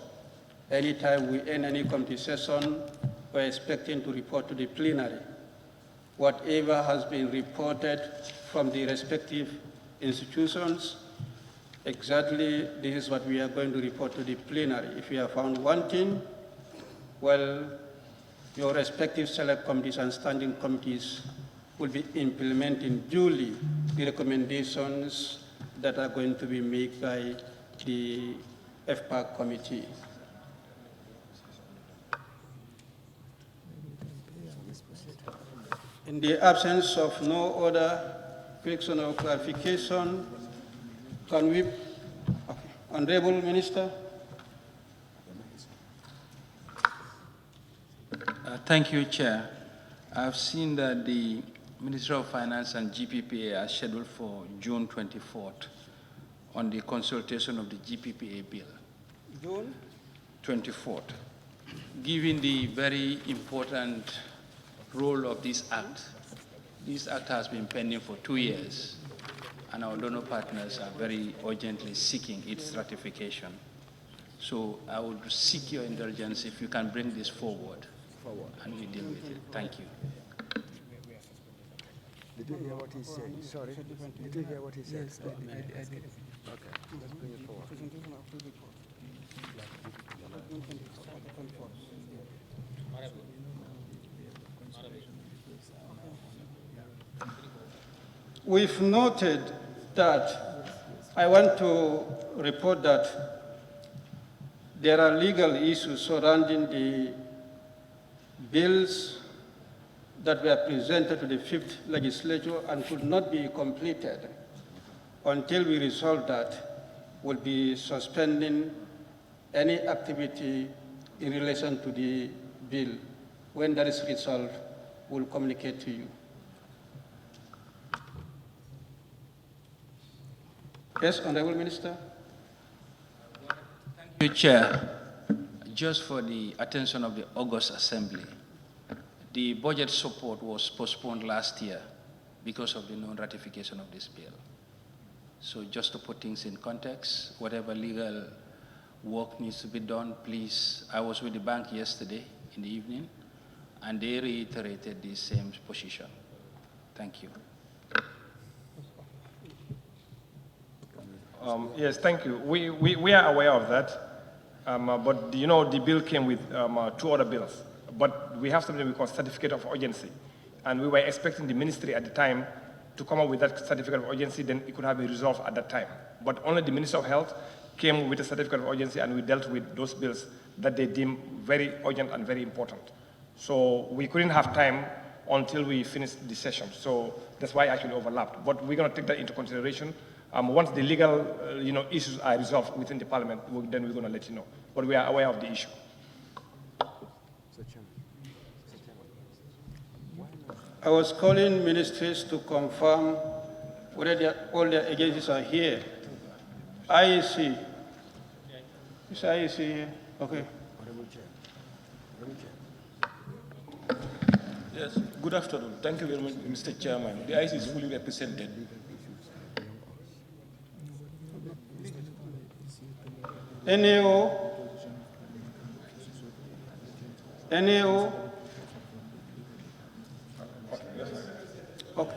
Anytime we end any committee session, we're expecting to report to the plenary. Whatever has been reported from the respective institutions, exactly this is what we are going to report to the plenary. If we have found wanting, well, your respective select committees and standing committees will be implementing duly the recommendations that are going to be made by the FPAC committee. In the absence of no other question or clarification, can we, Honorable Minister? Thank you, Chair. I've seen that the Ministry of Finance and GPPA are scheduled for June 24th on the consultation of the GPPA bill. June? 24th. Given the very important role of this act This act has been pending for 2 years, and our donor partners are very urgently seeking its ratification. So I would seek your indulgence if you can bring this forward, and we deal with it. Thank you. Did you hear what he said? Sorry, did you hear what he said? Yes, I did. Okay, let's bring it forward. We've noted that I want to report that there are legal issues surrounding the bills that were presented to the 5th legislature and could not be completed. Until we resolve that, we'll be suspending any activity in relation to the bill. When that is resolved, we'll communicate to you. Yes, Honorable Minister. Thank you, Chair. Just for the attention of the August Assembly, the budget support was postponed last year because of the non-ratification of this bill. So just to put things in context, whatever legal work needs to be done, please. I was with the bank yesterday in the evening, and they reiterated the same position. Thank you. Yes, thank you. We are aware of that, but you know, the bill came with 2 other bills. But we have something we call certificate of urgency. And we were expecting the ministry at the time to come up with that certificate of urgency, then it could have been resolved at that time. But only the Minister of Health came with a certificate of urgency, and we dealt with those bills that they deemed very urgent and very important. So we couldn't have time until we finished the session. So that's why it actually overlapped. But we're going to take that into consideration. Once the legal issues are resolved within the Parliament, then we're going to let you know. But we are aware of the issue. I was calling ministries to confirm whether all their agencies are here. IEC. Is IEC here? Okay. Yes, good afternoon. Thank you very much, Mr. Chairman. The IEC is fully represented. NAO? NAO? Okay.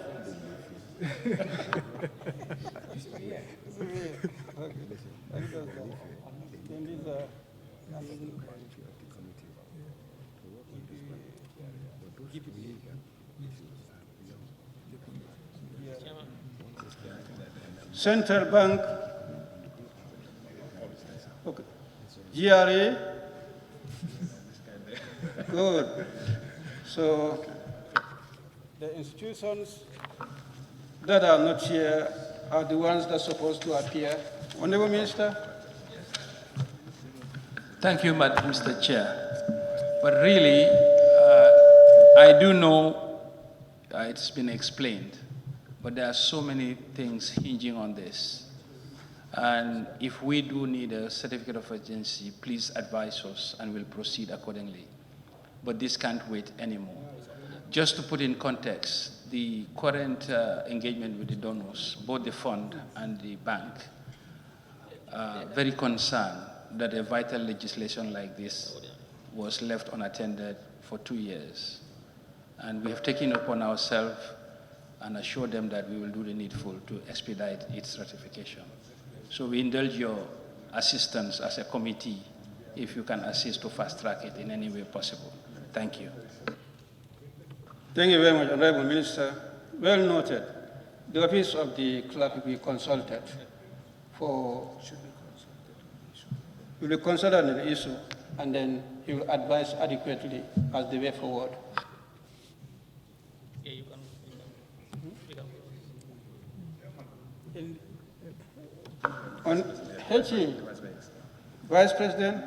Central Bank, okay. GRA, good. So the institutions that are not here are the ones that are supposed to appear. Honorable Minister. Thank you, Mr. Chair. But really, I do know it's been explained, but there are so many things hinging on this. And if we do need a certificate of urgency, please advise us and we'll proceed accordingly. But this can't wait anymore. Just to put in context, the current engagement with the donors, both the fund and the bank, are very concerned that a vital legislation like this was left unattended for 2 years. And we have taken it upon ourselves and assured them that we will do the needful to expedite its ratification. So we indulge your assistance as a committee if you can assist to fast track it in any way possible. Thank you. Thank you very much, Honorable Minister. Well noted. The office of the clerk will be consulted will be consulted on the issue, and then he will advise adequately as the way forward. On HE, Vice President.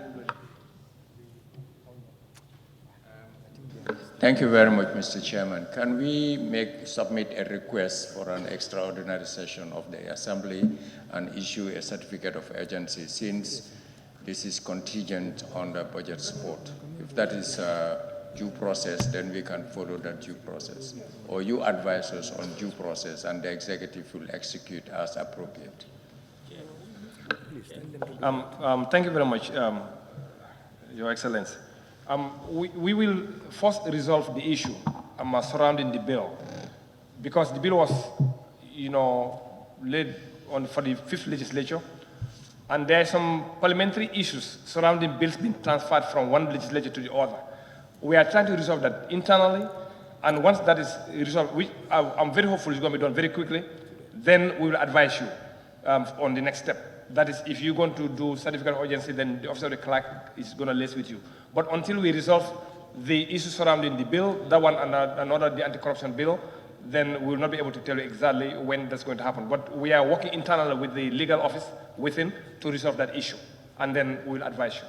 Thank you very much, Mr. Chairman. Can we submit a request for an extraordinary session of the Assembly and issue a certificate of urgency since this is contingent on the budget support? If that is due process, then we can follow that due process. Or you advise us on due process, and the executive will execute as appropriate. Thank you very much, Your Excellency. We will first resolve the issue surrounding the bill, because the bill was, laid on for the 5th legislature, and there are some parliamentary issues surrounding bills being transferred from one legislature to the other. We are trying to resolve that internally, and once that is resolved, which I'm very hopeful is going to be done very quickly, then we will advise you on the next step. That is, if you're going to do certificate of urgency, then the officer of the clerk is going to liaise with you. But until we resolve the issues surrounding the bill, that one and another, the anti-corruption bill, then we will not be able to tell you exactly when that's going to happen. But we are working internally with the legal office within to resolve that issue, and then we'll advise you.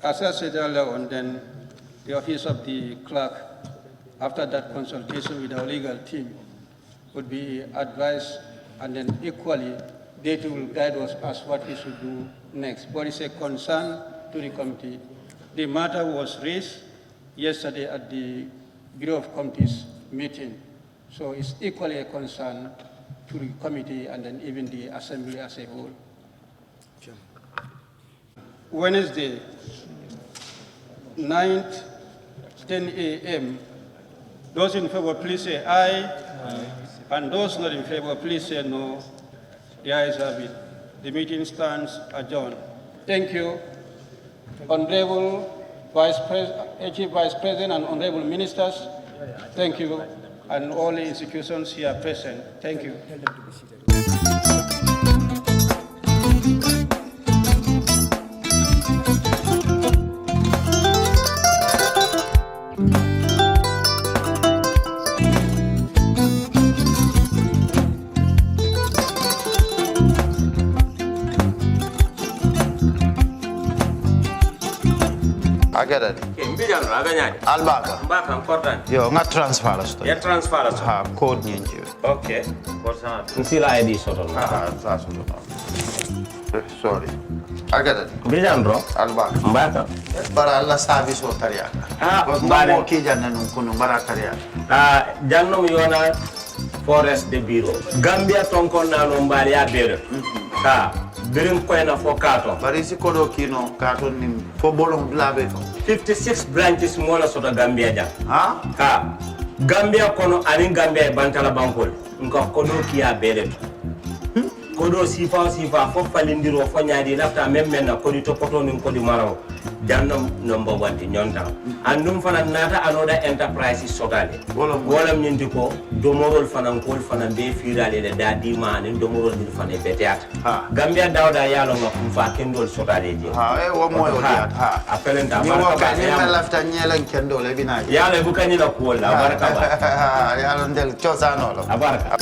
As I said earlier on, then the office of the clerk, after that consultation with our legal team, would be advised, and then equally, they too will guide us as what we should do next. But it's a concern to the committee. The matter was raised yesterday at the Bureau of Committees meeting. So it's equally a concern to the committee and then even the assembly as a whole. Wednesday, 9th, 10 a.m. Those in favor, please say aye. Aye. And those not in favor, please say no. The ayes have it. The meeting stands adjourned. Thank you. Honorable Chief Vice President and Honorable Ministers, thank you. And all the institutions here present, thank you. Agada. Mbijan aganya. Albaka. Mbaka important. Yo, nga transfer la sto. Ya transfer la sto. Ha, code nyenje. Okay. Korsa. Nsila ID soto. Sa soto. Sorry. Agada. Mbijan bro. Albaka. Mbaka. Bara alla service o tariya. Mbale. Mo ki janna nun kunu bara tariya. Jannom yona forest de bureau. Gambia tonkon na no mbali ya bere. Birim koyna fo kato. Bari si kodo kino kato ni fo bolong blabe to. 56 branches mola sota Gambia jang. Ha? Gambia kono ani Gambia bantala bankol. Nko kodo kiya bere to. Kodo sifa fo falindiro fo nyaadi lafta memmen na kodi to poto nin kodi maraw. Jannam number 1 ti nyonta. Andum fana nata anoda enterprise sotale. Wolam nyindi ko domorol fana kol fana be firale de dadi ma ni domorol ni fana beteat. Gambia dawda yalo ngam fa kendol sotale je. Wo moyo diat. Apelenta ni wo ka ni lafta nyelen kendol e binaji. Yalo bukani la ko la baraka ba. Yalo ndel chosano lo. Abaraka.